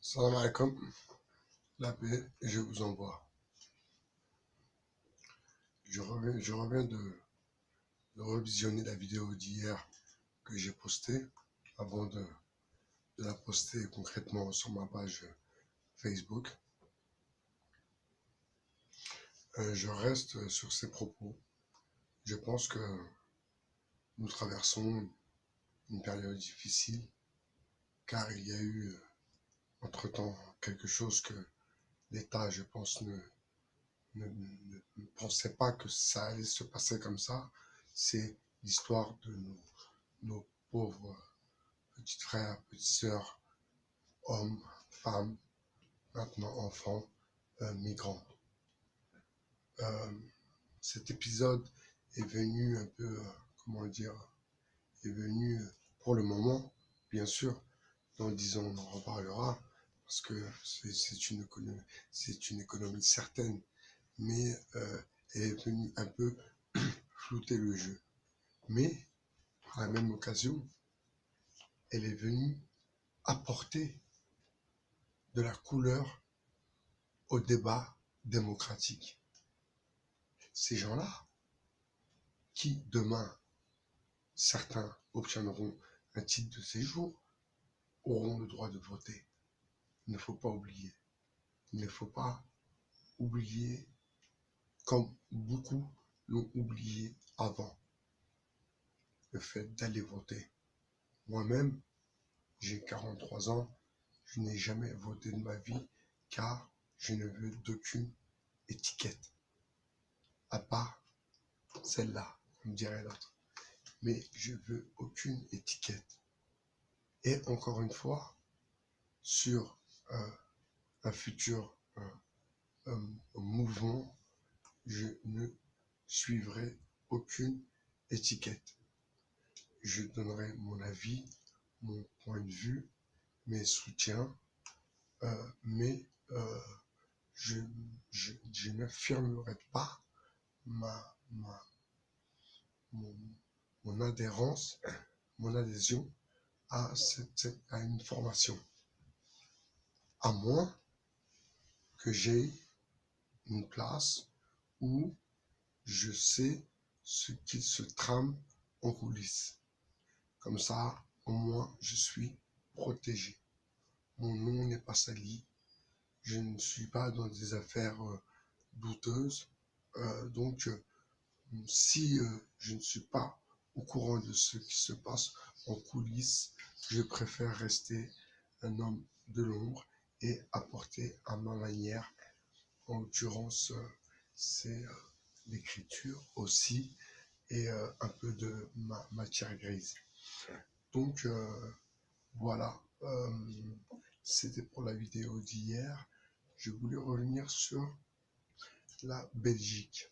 Salam alaikum, la paix, je vous envoie. Je reviens de revisionner la vidéo d'hier que j'ai postée avant de la poster concrètement sur ma page Facebook. Je reste sur ces propos. Je pense que nous traversons une période difficile car il y a eu entre-temps quelque chose que l'État, je pense, ne pensait pas que ça allait se passer comme ça. C'est l'histoire de nos pauvres petits frères, petites sœurs, hommes, femmes, maintenant enfants, migrants. Euh, Cet épisode est venu un peu, comment dire, est venu pour le moment, bien sûr, dans 10 ans on en reparlera, parce que c'est une économie certaine, mais elle est venue un peu flouter le jeu. Mais, à la même occasion, elle est venue apporter de la couleur au débat démocratique. Ces gens-là, qui demain, certains obtiendront un titre de séjour, auront le droit de voter. Il ne faut pas oublier. Il ne faut pas oublier comme beaucoup l'ont oublié avant, le fait d'aller voter. Moi-même, j'ai 43 ans, je n'ai jamais voté de ma vie car je ne veux d'aucune étiquette, à part celle-là, comme dirait l'autre. Mais je veux aucune étiquette. Et encore une fois, sur un futur mouvement, je ne suivrai aucune étiquette. Je donnerai mon avis, mon point de vue, mes soutiens, mais je, n'affirmerai pas ma, ma, mon, mon adhérence, mon adhésion à une formation, à moins que j'ai une place où je sais ce qui se trame en coulisses. Comme ça, au moins, je suis protégé. Mon nom n'est pas sali. Je ne suis pas dans des affaires douteuses. Donc, si je ne suis pas au courant de ce qui se passe en coulisses, je préfère rester un homme de l'ombre et apporter à ma manière, en l'occurrence, c'est l'écriture aussi et un peu de matière grise. Donc voilà, c'était pour la vidéo d'hier. Je voulais revenir sur la Belgique.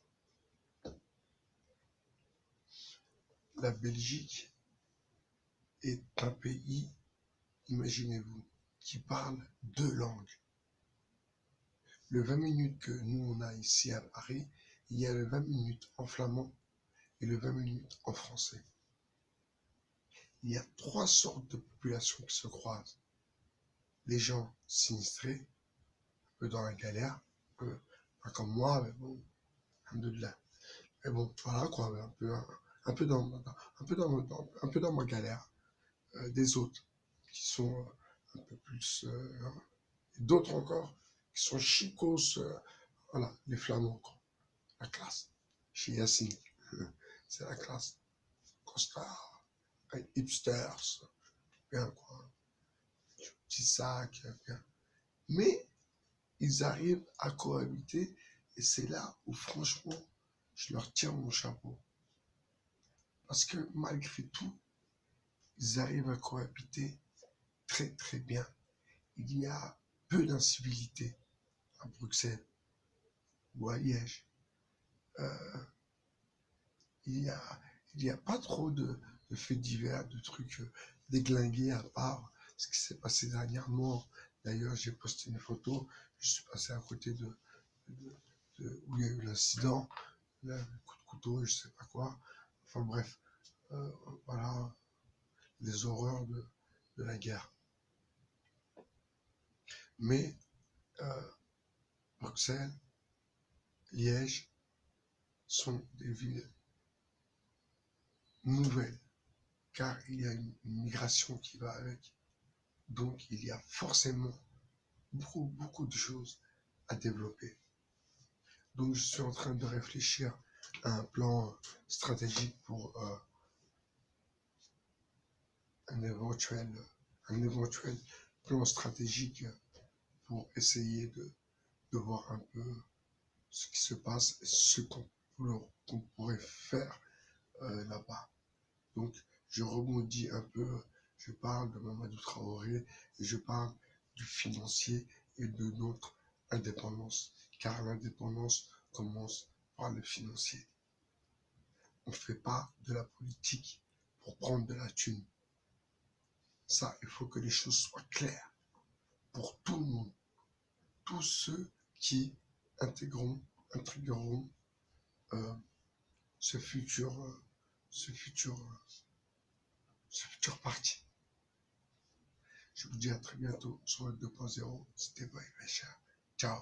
La Belgique est un pays, imaginez-vous, qui parle 2 langues. Le 20 minutes que nous on a ici à Paris, il y a le 20 minutes en flamand et le 20 minutes en français. Il y a 3 sortes de populations qui se croisent. Les gens sinistrés, un peu dans la galère, pas comme moi, mais bon, alhamdoulilah. Mais bon, voilà quoi, un peu dans ma galère. Des autres qui sont un peu plus, d'autres encore qui sont chicos, voilà, les flamands, quoi. La classe. Chez Yassine, c'est la classe. Costard, hipsters, bien quoi, petit sac, bien. Mais ils arrivent à cohabiter et c'est là où franchement je leur tire mon chapeau. Parce que malgré tout, ils arrivent à cohabiter très très bien. Il y a peu d'incivilité à Bruxelles ou à Liège. Euh, il y a pas trop de faits divers, de trucs déglingués à part ce qui s'est passé dernièrement. D'ailleurs, j'ai posté une photo, je suis passé à côté où il y a eu l'incident, le coup de couteau, je sais pas quoi. Enfin bref, euh, voilà, les horreurs de la guerre. Mais Bruxelles, Liège sont des villes nouvelles, car il y a une migration qui va avec. Donc il y a forcément beaucoup de choses à développer. Donc je suis en train de réfléchir à un plan stratégique pour un éventuel plan stratégique pour essayer de voir un peu ce qui se passe et ce qu'on pourrait faire là-bas. Donc, je rebondis un peu, je parle de Mamadou Traoré et je parle du financier et de notre indépendance, car l'indépendance commence par le financier. On ne fait pas de la politique pour prendre de la thune. Ça, il faut que les choses soient claires pour tout le monde, tous ceux qui intégreront euh, ce futur, ce futur, ce futur parti. Je vous dis à très bientôt sur le 2.0. C'était Boy Ciao.